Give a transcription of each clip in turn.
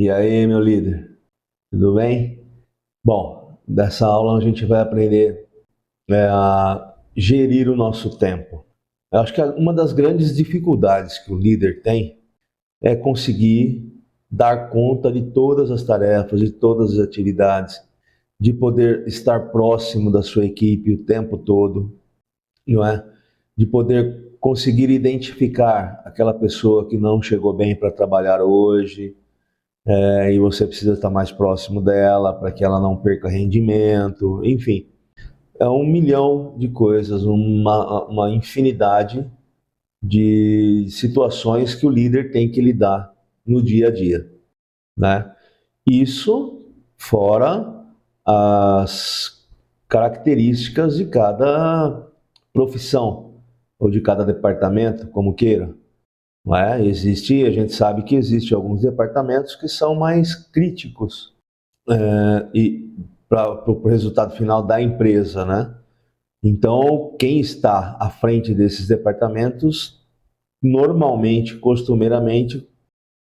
E aí, meu líder, tudo bem? Bom, dessa aula a gente vai aprender a gerir o nosso tempo. Eu acho que uma das grandes dificuldades que o líder tem é conseguir dar conta de todas as tarefas, de todas as atividades, de poder estar próximo da sua equipe o tempo todo, não é? De poder conseguir identificar aquela pessoa que não chegou bem para trabalhar hoje, e você precisa estar mais próximo dela para que ela não perca rendimento, enfim, é um milhão de coisas, uma infinidade de situações que o líder tem que lidar no dia a dia, né? Isso fora as características de cada profissão ou de cada departamento, como queira. Não é? Existe, a gente sabe que existe alguns departamentos que são mais críticos e para o resultado final da empresa, né? Então, quem está à frente desses departamentos, normalmente, costumeiramente,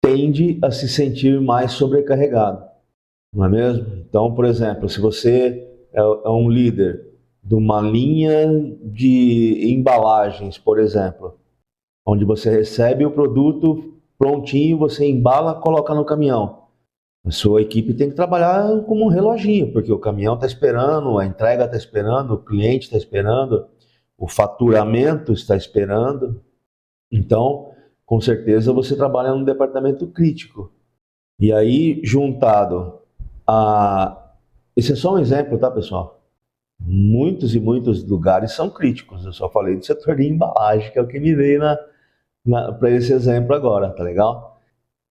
tende a se sentir mais sobrecarregado, não é mesmo? Então, por exemplo, se você é um líder de uma linha de embalagens, por exemplo, onde você recebe o produto prontinho, você embala, coloca no caminhão. A sua equipe tem que trabalhar como um reloginho, porque o caminhão está esperando, a entrega está esperando, o cliente está esperando, o faturamento está esperando. Então, com certeza, você trabalha num departamento crítico. E aí, juntado a. Esse é só um exemplo, tá, pessoal? Muitos e muitos lugares são críticos. Eu só falei do setor de embalagem, que é o que me veio para esse exemplo agora, tá legal?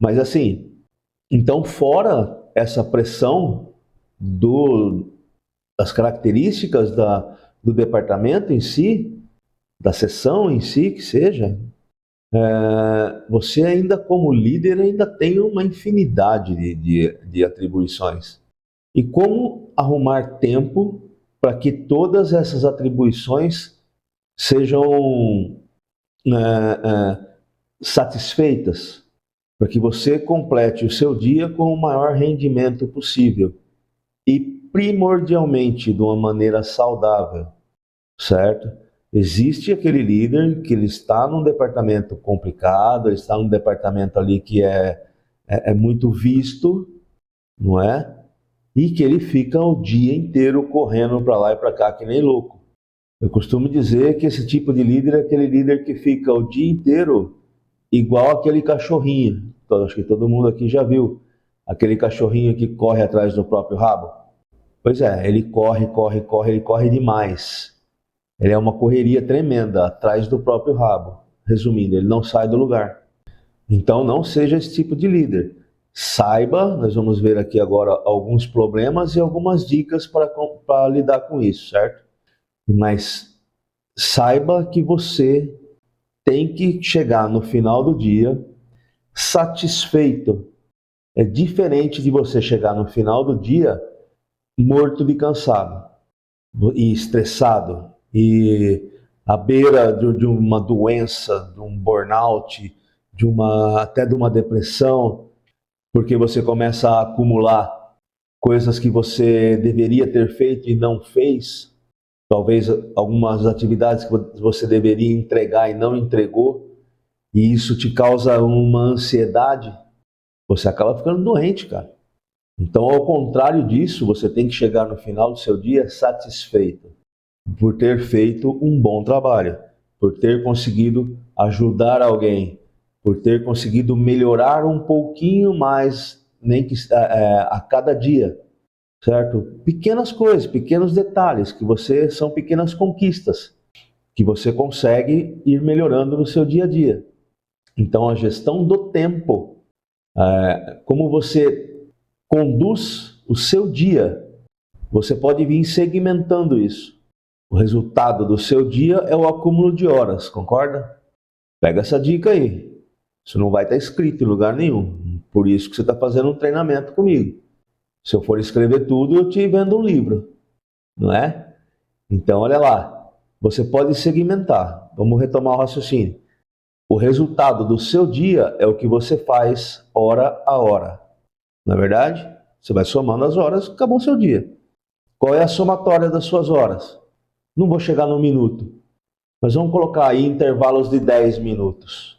Mas assim, então, fora essa pressão do, das características do departamento em si, da seção em si, que seja, você ainda como líder ainda tem uma infinidade de atribuições. E como arrumar tempo para que todas essas atribuições sejam satisfeitas, para que você complete o seu dia com o maior rendimento possível e primordialmente de uma maneira saudável, certo? Existe aquele líder que ele está num departamento complicado, ele está num departamento ali que é muito visto, não é? E que ele fica o dia inteiro correndo para lá e para cá que nem louco. Eu costumo dizer que esse tipo de líder é aquele líder que fica o dia inteiro igual aquele cachorrinho. Então, acho que todo mundo aqui já viu aquele cachorrinho que corre atrás do próprio rabo. Pois é, ele corre, corre, corre, ele corre demais. Ele é uma correria tremenda atrás do próprio rabo. Resumindo, ele não sai do lugar. Então, não seja esse tipo de líder. Saiba, nós vamos ver aqui agora alguns problemas e algumas dicas para lidar com isso, certo? Mas saiba que você tem que chegar no final do dia satisfeito. É diferente de você chegar no final do dia morto de cansado e estressado e à beira de uma doença, de um burnout, até de uma depressão, porque você começa a acumular coisas que você deveria ter feito e não fez, talvez algumas atividades que você deveria entregar e não entregou, e isso te causa uma ansiedade, você acaba ficando doente, cara. Então, ao contrário disso, você tem que chegar no final do seu dia satisfeito por ter feito um bom trabalho, por ter conseguido ajudar alguém, por ter conseguido melhorar um pouquinho mais, nem que a cada dia, certo? Pequenas coisas, pequenos detalhes que você são pequenas conquistas que você consegue ir melhorando no seu dia a dia. Então, a gestão do tempo, como você conduz o seu dia, você pode vir segmentando isso. O resultado do seu dia é o acúmulo de horas, concorda? Pega essa dica aí. Isso não vai estar escrito em lugar nenhum. Por isso que você está fazendo um treinamento comigo. Se eu for escrever tudo, eu te vendo um livro, não é? Então, olha lá. Você pode segmentar. Vamos retomar o raciocínio. O resultado do seu dia é o que você faz hora a hora. Não é verdade? Você vai somando as horas, acabou o seu dia. Qual é a somatória das suas horas? Não vou chegar no minuto, mas vamos colocar aí intervalos de 10 minutos.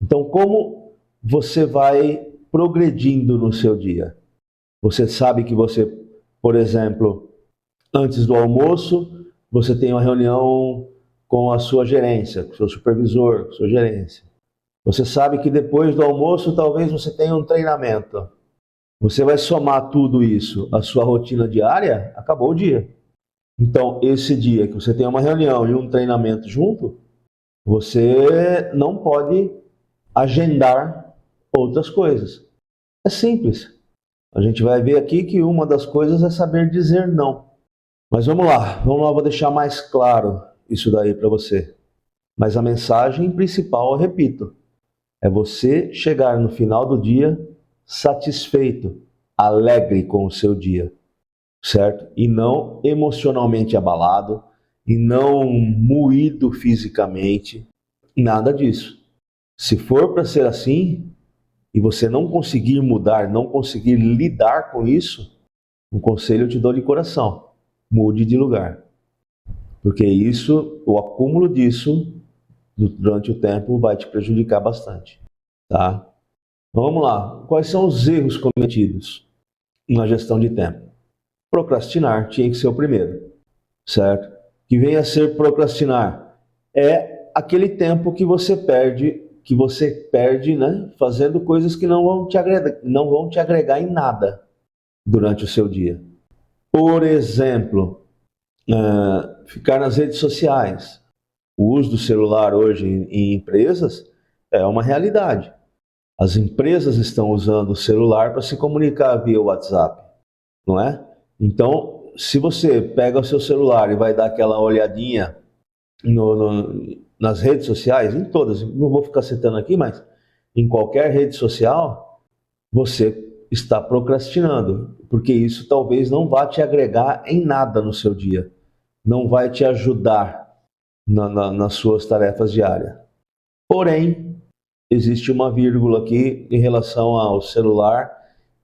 Então, como você vai progredindo no seu dia? Você sabe que você, por exemplo, antes do almoço, você tem uma reunião com a sua gerência, com o seu supervisor, com a sua gerência. Você sabe que depois do almoço, talvez você tenha um treinamento. Você vai somar tudo isso à sua rotina diária, acabou o dia. Então, esse dia que você tem uma reunião e um treinamento junto, você não pode agendar outras coisas. É simples. A gente vai ver aqui que uma das coisas é saber dizer não. Mas vamos lá, vou deixar mais claro isso daí para você. Mas a mensagem principal, eu repito, é você chegar no final do dia satisfeito, alegre com o seu dia, certo? E não emocionalmente abalado, e não moído fisicamente, nada disso. Se for para ser assim, e você não conseguir mudar, não conseguir lidar com isso, um conselho eu te dou de coração: mude de lugar. Porque isso, o acúmulo disso, durante o tempo, vai te prejudicar bastante. Tá? Vamos lá. Quais são os erros cometidos na gestão de tempo? Procrastinar tinha que ser o primeiro, certo? Que vem a ser procrastinar é aquele tempo que você perde, né, fazendo coisas que não vão te agregar em nada durante o seu dia. Por exemplo, ficar nas redes sociais. O uso do celular hoje em empresas é uma realidade. As empresas estão usando o celular para se comunicar via WhatsApp, não é? Então, se você pega o seu celular e vai dar aquela olhadinha nas redes sociais, em todas, não vou ficar citando aqui, mas em qualquer rede social, você está procrastinando, porque isso talvez não vá te agregar em nada no seu dia, não vai te ajudar nas suas tarefas diárias. Porém, existe uma vírgula aqui em relação ao celular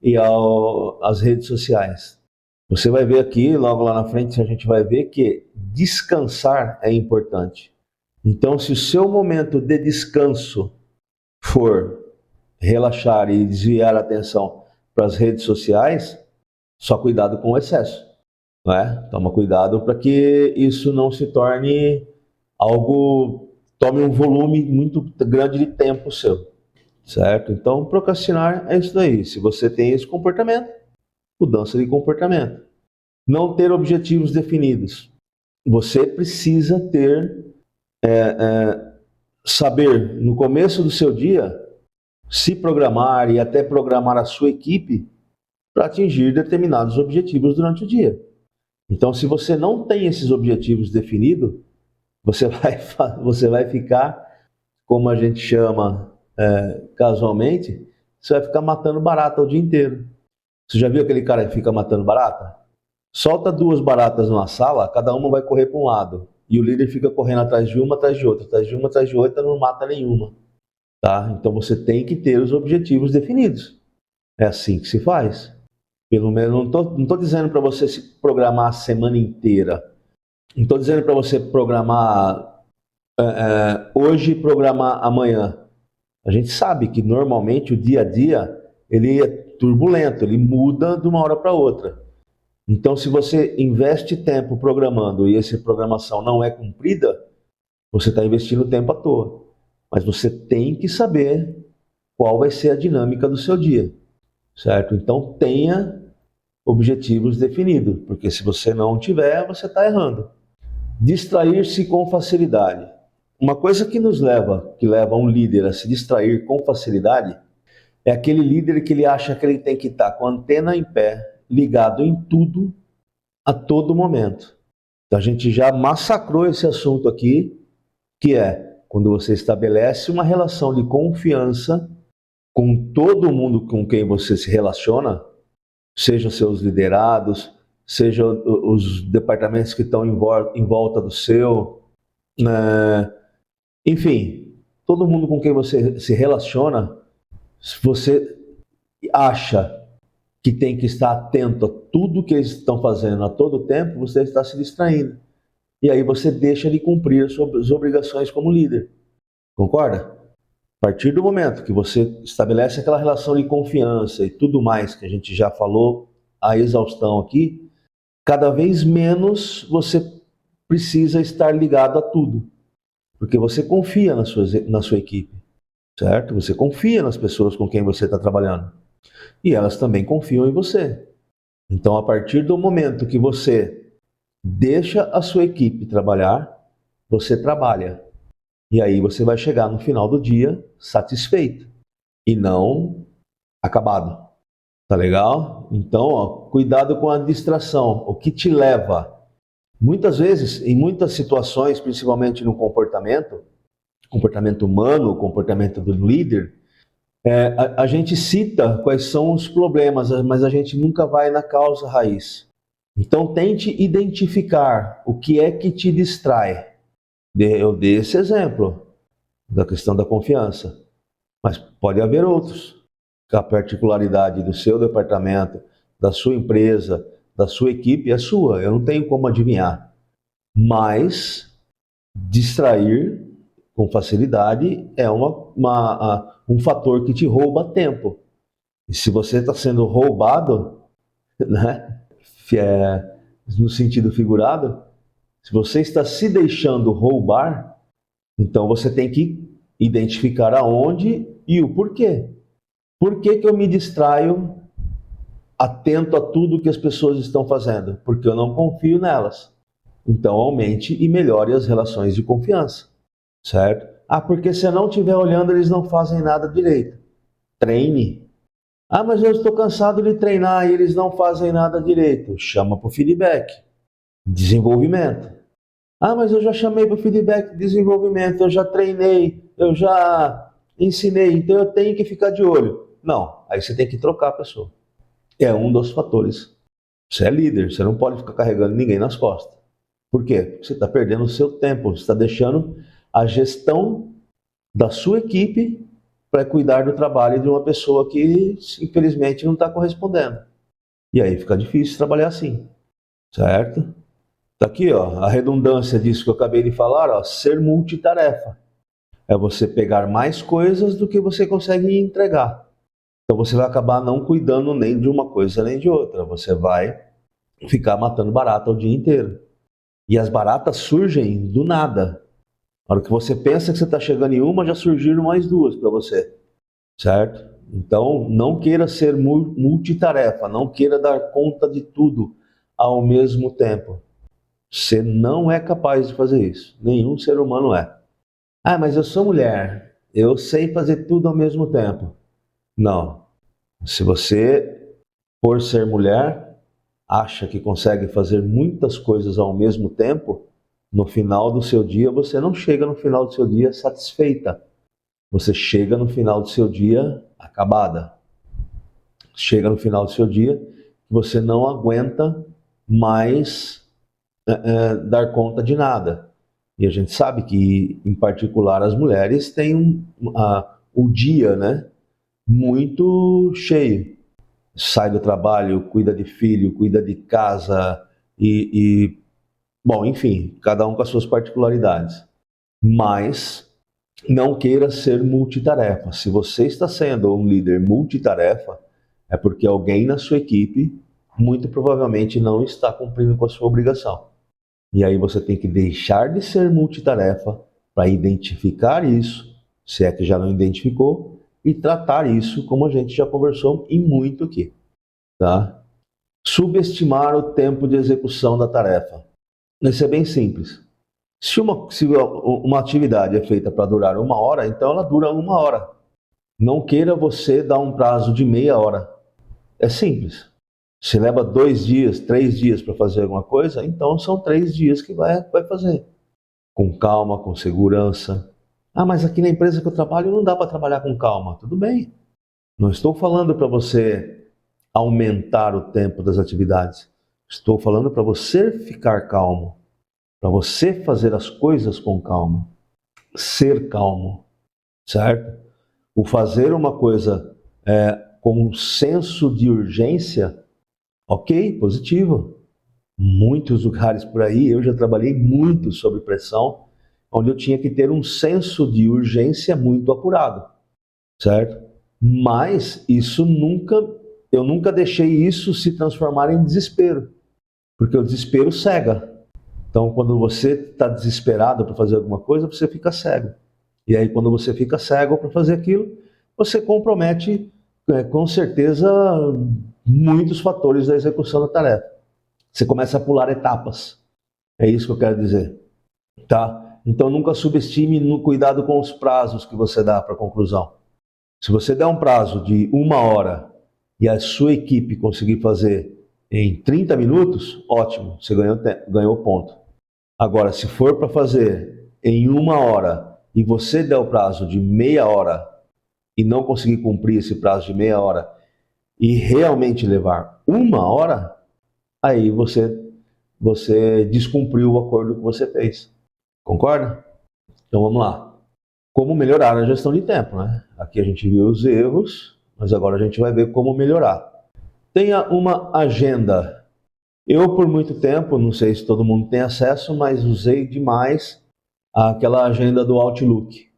e às redes sociais. Você vai ver aqui, logo lá na frente, a gente vai ver que descansar é importante. Então, se o seu momento de descanso for relaxar e desviar a atenção para as redes sociais, só cuidado com o excesso, não é? Toma cuidado para que isso não se torne algo, tome um volume muito grande de tempo seu, certo? Então, procrastinar é isso daí. Se você tem esse comportamento, mudança de comportamento. Não ter objetivos definidos. Você precisa saber, no começo do seu dia, se programar e até programar a sua equipe para atingir determinados objetivos durante o dia. Então, se você não tem esses objetivos definidos, você vai ficar, como a gente chama casualmente, você vai ficar matando barata o dia inteiro. Você já viu aquele cara que fica matando barata? Solta 2 baratas numa sala, cada uma vai correr para um lado. E o líder fica correndo atrás de uma, atrás de outra, atrás de uma, atrás de outra, não mata nenhuma. Tá? Então você tem que ter os objetivos definidos. É assim que se faz. Pelo menos, não estou dizendo para você se programar a semana inteira. Não estou dizendo para você programar hoje e programar amanhã. A gente sabe que normalmente o dia a dia ele é turbulento, ele muda de uma hora para outra. Então, se você investe tempo programando e essa programação não é cumprida, você está investindo tempo à toa. Mas você tem que saber qual vai ser a dinâmica do seu dia, certo? Então, tenha objetivos definidos, porque se você não tiver, você está errando. Distrair-se com facilidade. Uma coisa que leva um líder a se distrair com facilidade, é aquele líder que ele acha que ele tem que estar com a antena em pé, ligado em tudo, a todo momento. Então a gente já massacrou esse assunto aqui, que é quando você estabelece uma relação de confiança com todo mundo com quem você se relaciona, seja seus liderados, seja os departamentos que estão em volta do seu, enfim, todo mundo com quem você se relaciona, se você acha que tem que estar atento a tudo que eles estão fazendo a todo tempo, você está se distraindo. E aí você deixa de cumprir as suas obrigações como líder. Concorda? A partir do momento que você estabelece aquela relação de confiança e tudo mais que a gente já falou a exaustão aqui, cada vez menos você precisa estar ligado a tudo. Porque você confia na sua equipe, certo? Você confia nas pessoas com quem você está trabalhando. E elas também confiam em você. Então, a partir do momento que você deixa a sua equipe trabalhar, você trabalha. E aí você vai chegar no final do dia satisfeito e não acabado. Tá legal? Então, ó, cuidado com a distração. O que te leva? Muitas vezes, em muitas situações, principalmente no comportamento humano, comportamento do líder, a gente cita quais são os problemas, mas a gente nunca vai na causa raiz. Então, tente identificar o que é que te distrai. Eu dei esse exemplo da questão da confiança, mas pode haver outros. A particularidade do seu departamento, da sua empresa, da sua equipe é sua, eu não tenho como adivinhar. Mas distrair com facilidade é um fator que te rouba tempo. E se você está sendo roubado, né, no sentido figurado, se você está se deixando roubar, então você tem que identificar aonde e o porquê. Por que que eu me distraio atento a tudo que as pessoas estão fazendo? Porque eu não confio nelas. Então aumente e melhore as relações de confiança, certo? Ah, porque se eu não estiver olhando, eles não fazem nada direito. Treine. Ah, mas eu estou cansado de treinar e eles não fazem nada direito. Chama para o feedback. Desenvolvimento. Ah, mas eu já chamei para o feedback de desenvolvimento, eu já treinei, eu já ensinei, então eu tenho que ficar de olho. Não, aí você tem que trocar a pessoa. É um dos fatores. Você é líder, você não pode ficar carregando ninguém nas costas. Por quê? Porque você está perdendo o seu tempo, você está deixando a gestão da sua equipe para cuidar do trabalho de uma pessoa que, infelizmente, não está correspondendo. E aí fica difícil trabalhar assim, certo? Tá aqui, ó, a redundância disso que eu acabei de falar, ó, ser multitarefa. É você pegar mais coisas do que você consegue entregar. Então você vai acabar não cuidando nem de uma coisa nem de outra. Você vai ficar matando barata o dia inteiro. E as baratas surgem do nada. Na hora que você pensa que você está chegando em uma, já surgiram mais duas para você. Certo? Então, não queira ser multitarefa, não queira dar conta de tudo ao mesmo tempo. Você não é capaz de fazer isso. Nenhum ser humano é. Ah, mas eu sou mulher. Eu sei fazer tudo ao mesmo tempo. Não. Se você, por ser mulher, acha que consegue fazer muitas coisas ao mesmo tempo, no final do seu dia, você não chega no final do seu dia satisfeita. Você chega no final do seu dia acabada. Chega no final do seu dia, você não aguenta mais dar conta de nada. E a gente sabe que, em particular, as mulheres têm o dia, né, muito cheio. Sai do trabalho, cuida de filho, cuida de casa bom, enfim, cada um com as suas particularidades. Mas não queira ser multitarefa. Se você está sendo um líder multitarefa, é porque alguém na sua equipe muito provavelmente não está cumprindo com a sua obrigação. E aí você tem que deixar de ser multitarefa para identificar isso, se é que já não identificou, e tratar isso como a gente já conversou e muito aqui, tá? Subestimar o tempo de execução da tarefa. Isso é bem simples. Se uma atividade é feita para durar 1 hora, então ela dura 1 hora. Não queira você dar um prazo de meia hora. É simples. Se leva 2 dias, 3 dias para fazer alguma coisa, então são 3 dias que vai fazer. Com calma, com segurança. Ah, mas aqui na empresa que eu trabalho não dá para trabalhar com calma. Tudo bem. Não estou falando para você aumentar o tempo das atividades. Estou falando para você ficar calmo. Para você fazer as coisas com calma. Ser calmo. Certo? O fazer uma coisa com um senso de urgência, ok, positivo. Muitos lugares por aí, eu já trabalhei muito sob pressão, onde eu tinha que ter um senso de urgência muito apurado, certo? Mas eu nunca deixei isso se transformar em desespero, porque o desespero cega. Então, quando você está desesperado para fazer alguma coisa, você fica cego. E aí, quando você fica cego para fazer aquilo, você compromete, com certeza, muitos fatores da execução da tarefa. Você começa a pular etapas. É isso que eu quero dizer. Tá? Então, nunca subestime no cuidado com os prazos que você dá para a conclusão. Se você der um prazo de 1 hora e a sua equipe conseguir fazer em 30 minutos, ótimo, você ganhou ponto. Agora, se for para fazer em 1 hora e você der o prazo de meia hora e não conseguir cumprir esse prazo de meia hora e realmente levar 1 hora, aí você descumpriu o acordo que você fez. Concorda? Então vamos lá. Como melhorar a gestão de tempo, né? Aqui a gente viu os erros, mas agora a gente vai ver como melhorar. Tenha uma agenda. Eu, por muito tempo, não sei se todo mundo tem acesso, mas usei demais aquela agenda do Outlook,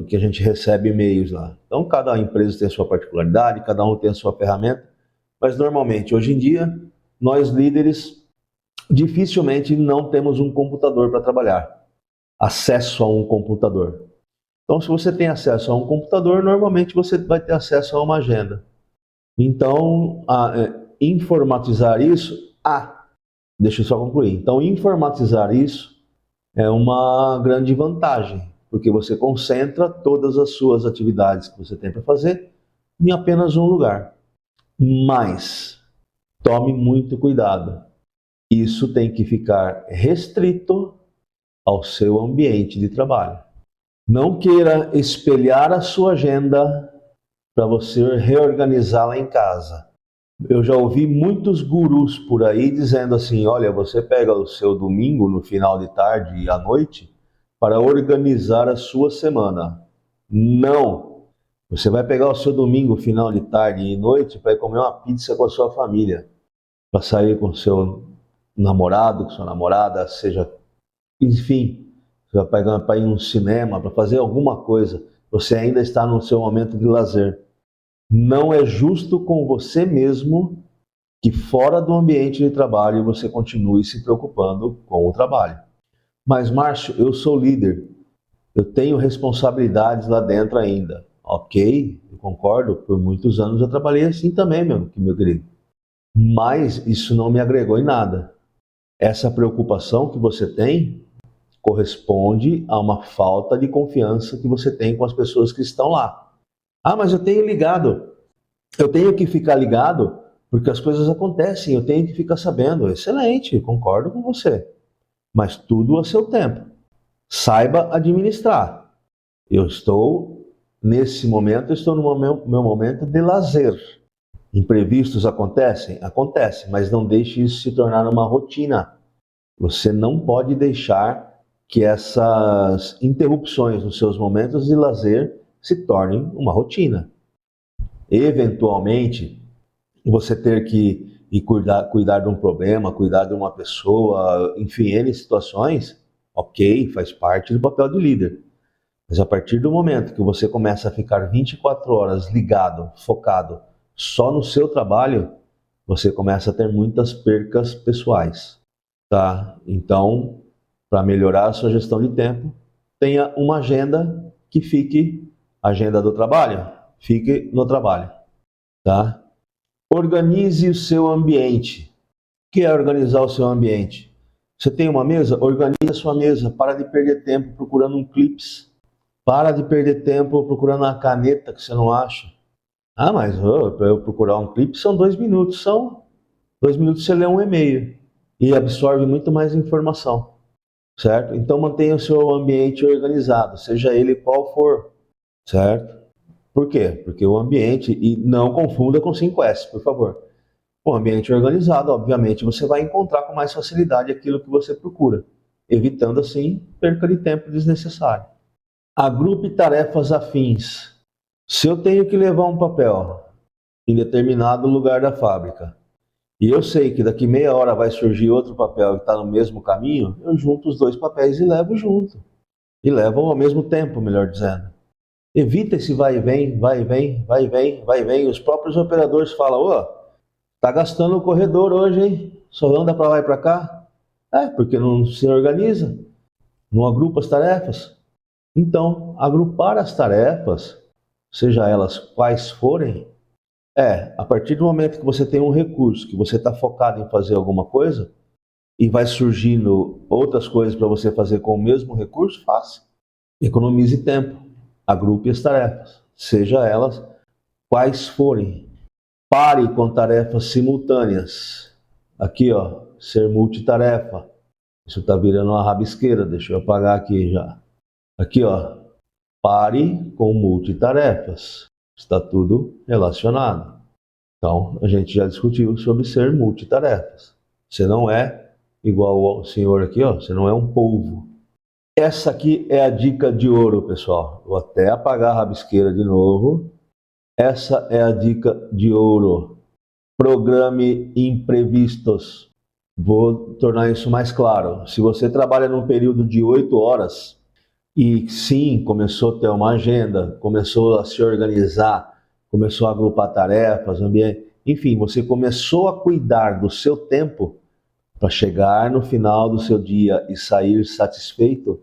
que a gente recebe e-mails lá. Então, cada empresa tem a sua particularidade, cada um tem a sua ferramenta, mas normalmente, hoje em dia, nós líderes dificilmente não temos um computador para trabalhar, acesso a um computador. Então, se você tem acesso a um computador, normalmente você vai ter acesso a uma agenda. Então, informatizar isso, deixa eu só concluir. Então, informatizar isso é uma grande vantagem, porque você concentra todas as suas atividades que você tem para fazer em apenas um lugar. Mas, tome muito cuidado. Isso tem que ficar restrito ao seu ambiente de trabalho. Não queira espelhar a sua agenda para você reorganizá-la em casa. Eu já ouvi muitos gurus por aí dizendo assim, olha, você pega o seu domingo no final de tarde e à noite para organizar a sua semana. Não! Você vai pegar o seu domingo final de tarde e noite para ir comer uma pizza com a sua família, para sair com o seu namorado, com sua namorada, seja, enfim, você vai pegar para ir no cinema, para fazer alguma coisa. Você ainda está no seu momento de lazer. Não é justo com você mesmo que fora do ambiente de trabalho você continue se preocupando com o trabalho. Mas, Márcio, eu sou líder, eu tenho responsabilidades lá dentro ainda. Ok, eu concordo, por muitos anos eu trabalhei assim também, meu querido. Mas isso não me agregou em nada. Essa preocupação que você tem corresponde a uma falta de confiança que você tem com as pessoas que estão lá. Mas eu tenho ligado. Eu tenho que ficar ligado porque as coisas acontecem, eu tenho que ficar sabendo. Excelente, concordo com você. Mas tudo a seu tempo. Saiba administrar. Nesse momento, estou no meu momento de lazer. Imprevistos acontecem? Acontecem, mas não deixe isso se tornar uma rotina. Você não pode deixar que essas interrupções nos seus momentos de lazer se tornem uma rotina. Eventualmente, você ter que ir cuidar de um problema, cuidar de uma pessoa, enfim, N situações, ok, faz parte do papel de líder. Mas a partir do momento que você começa a ficar 24 horas ligado, focado só no seu trabalho, você começa a ter muitas percas pessoais, tá? Então, para melhorar a sua gestão de tempo, tenha uma agenda que fique, agenda do trabalho, fique no trabalho, tá? Organize o seu ambiente. O que é organizar o seu ambiente? Você tem uma mesa? Organize a sua mesa. Para de perder tempo procurando um clips. Para de perder tempo procurando uma caneta que você não acha. Mas para eu procurar um clipe são 2 minutos. São 2 minutos você lê um e-mail e absorve muito mais informação, certo? Então mantenha o seu ambiente organizado, seja ele qual for, certo? Por quê? Porque o ambiente, e não confunda com 5S, por favor. Um ambiente organizado, obviamente, você vai encontrar com mais facilidade aquilo que você procura, evitando assim perca de tempo desnecessário. Agrupe tarefas afins. Se eu tenho que levar um papel em determinado lugar da fábrica, e eu sei que daqui meia hora vai surgir outro papel que está no mesmo caminho, eu junto os dois papéis e levo junto. E levo ao mesmo tempo, melhor dizendo. Evita esse vai e vem, vai e vem, vai e vem, vai e vem. Os próprios operadores falam, ô, tá gastando o corredor hoje, hein? Só anda para lá e para cá. É, porque não se organiza, não agrupa as tarefas. Então, agrupar as tarefas, seja elas quais forem, a partir do momento que você tem um recurso, que você está focado em fazer alguma coisa, e vai surgindo outras coisas para você fazer com o mesmo recurso, faça. Economize tempo, agrupe as tarefas, seja elas quais forem. Pare com tarefas simultâneas. Aqui, ó, ser multitarefa. Isso está virando uma rabisqueira, deixa eu apagar aqui já. Aqui, ó, pare com multitarefas. Está tudo relacionado. Então, a gente já discutiu sobre ser multitarefas. Você não é igual ao senhor aqui, ó, você não é um polvo. Essa aqui é a dica de ouro, pessoal. Vou até apagar a rabisqueira de novo. Essa é a dica de ouro. Programe imprevistos. Vou tornar isso mais claro. Se você trabalha num período de 8 horas e sim, começou a ter uma agenda, começou a se organizar, começou a agrupar tarefas, ambiente, enfim, você começou a cuidar do seu tempo para chegar no final do seu dia e sair satisfeito,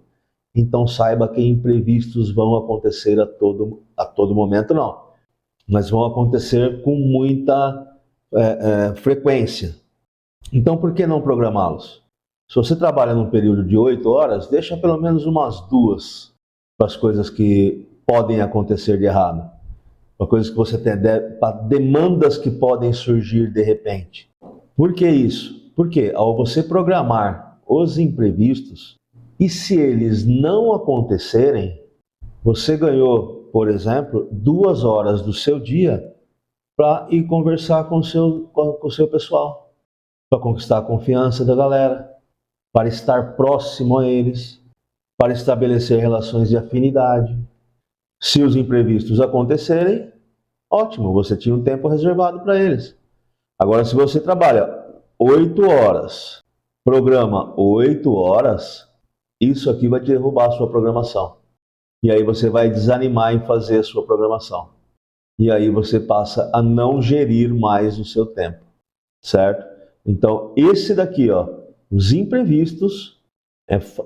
então saiba que imprevistos vão acontecer a todo momento, não. Mas vão acontecer com muita frequência. Então, por que não programá-los? Se você trabalha num período de 8 horas, deixa pelo menos umas 2 para as coisas que podem acontecer de errado. Para coisas que você tem, para demandas que podem surgir de repente. Por que isso? Porque ao você programar os imprevistos, e se eles não acontecerem, você ganhou, por exemplo, 2 horas do seu dia para ir conversar com o seu pessoal, para conquistar a confiança da galera, para estar próximo a eles, para estabelecer relações de afinidade. Se os imprevistos acontecerem, ótimo, você tinha um tempo reservado para eles. Agora, se você trabalha 8 horas, programa 8 horas, isso aqui vai derrubar a sua programação. E aí você vai desanimar em fazer a sua programação. E aí você passa a não gerir mais o seu tempo, certo? Então, esse daqui, ó, os imprevistos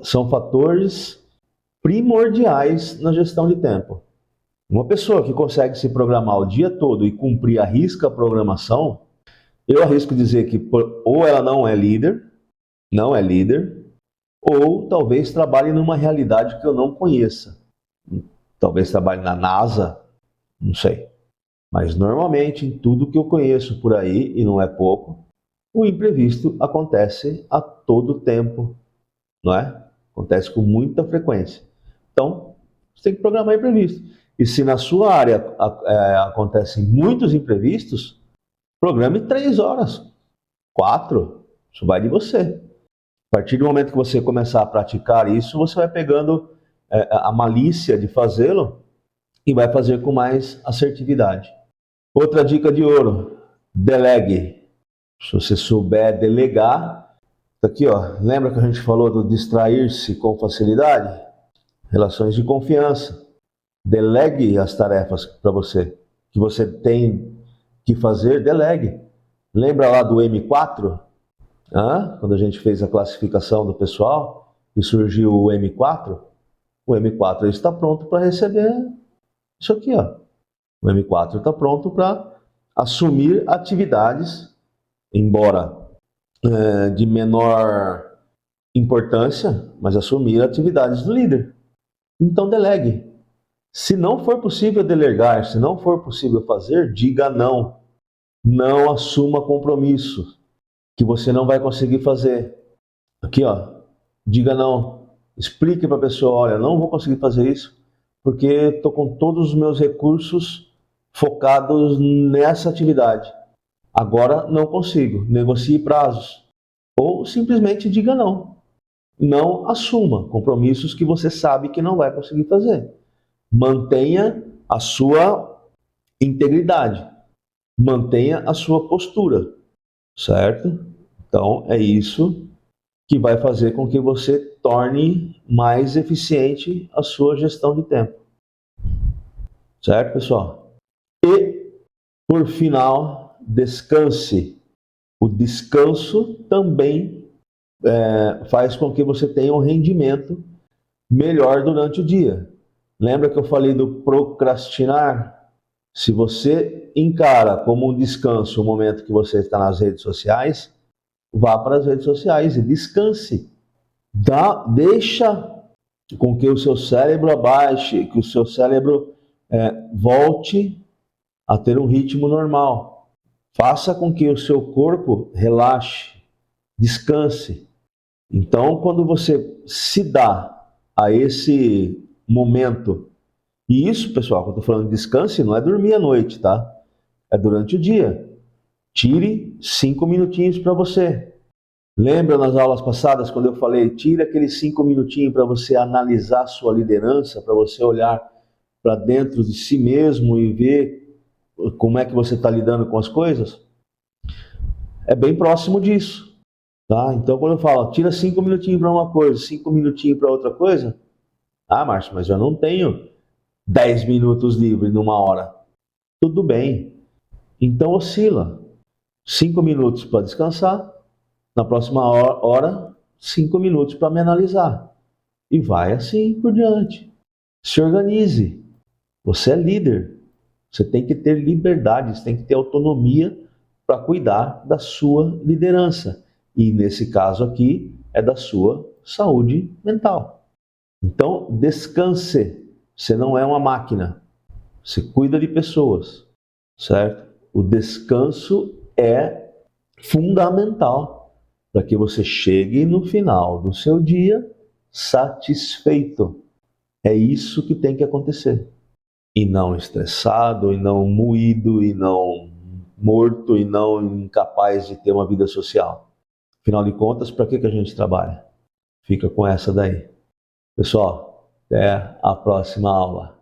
são fatores primordiais na gestão de tempo. Uma pessoa que consegue se programar o dia todo e cumprir a risca a programação, eu arrisco dizer que ou ela não é líder, ou talvez trabalhe numa realidade que eu não conheça. Talvez trabalhe na NASA, não sei. Mas normalmente, em tudo que eu conheço por aí, e não é pouco, o imprevisto acontece a todo tempo, não é? Acontece com muita frequência. Então, você tem que programar imprevisto. E se na sua área acontecem muitos imprevistos, programe 3 horas, 4, isso vai de você. A partir do momento que você começar a praticar isso, você vai pegando a malícia de fazê-lo e vai fazer com mais assertividade. Outra dica de ouro, delegue. Se você souber delegar, aqui ó, lembra que a gente falou do distrair-se com facilidade? Relações de confiança. Delegue as tarefas para você, que você tem que fazer, delegue. Lembra lá do M4? Quando a gente fez a classificação do pessoal e surgiu o M4? O M4 está pronto para receber isso aqui, ó. O M4 está pronto para assumir atividades, embora de menor importância, mas assumir atividades do líder. Então delegue. Se não for possível delegar, se não for possível fazer, diga não. Não assuma compromisso que você não vai conseguir fazer. Aqui, ó, diga não. Explique para a pessoa, olha, não vou conseguir fazer isso porque estou com todos os meus recursos focados nessa atividade. Agora não consigo. Negocie prazos. Ou simplesmente diga não. Não assuma compromissos que você sabe que não vai conseguir fazer. Mantenha a sua integridade. Mantenha a sua postura, certo? Então, é isso que vai fazer com que você torne mais eficiente a sua gestão de tempo. Certo, pessoal? E, por final, descanse. O descanso também faz com que você tenha um rendimento melhor durante o dia. Lembra que eu falei do procrastinar? Se você encara como um descanso o momento que você está nas redes sociais, vá para as redes sociais e descanse. Deixa com que o seu cérebro abaixe, que o seu cérebro volte a ter um ritmo normal. Faça com que o seu corpo relaxe, descanse. Então, quando você se dá a esse momento, e isso, pessoal, quando eu estou falando de descanse, não é dormir à noite, tá? É durante o dia. Tire 5 minutinhos para você. Lembra nas aulas passadas, quando eu falei, tire aqueles 5 minutinhos para você analisar sua liderança, para você olhar para dentro de si mesmo e ver como é que você está lidando com as coisas? É bem próximo disso. Tá? Então, quando eu falo, tira 5 minutinhos para uma coisa, 5 minutinhos para outra coisa, ah, Márcio, mas eu não tenho 10 minutos livre numa hora. Tudo bem. Então, oscila. 5 minutos para descansar, na próxima hora, 5 minutos para me analisar. E vai assim por diante. Se organize. Você é líder. Você tem que ter liberdade, você tem que ter autonomia para cuidar da sua liderança. E nesse caso aqui, é da sua saúde mental. Então, descanse. Você não é uma máquina. Você cuida de pessoas, certo? O descanso é fundamental para que você chegue no final do seu dia satisfeito. É isso que tem que acontecer. E não estressado, e não moído, e não morto, e não incapaz de ter uma vida social. Afinal de contas, para que a gente trabalha? Fica com essa daí. Pessoal, até a próxima aula.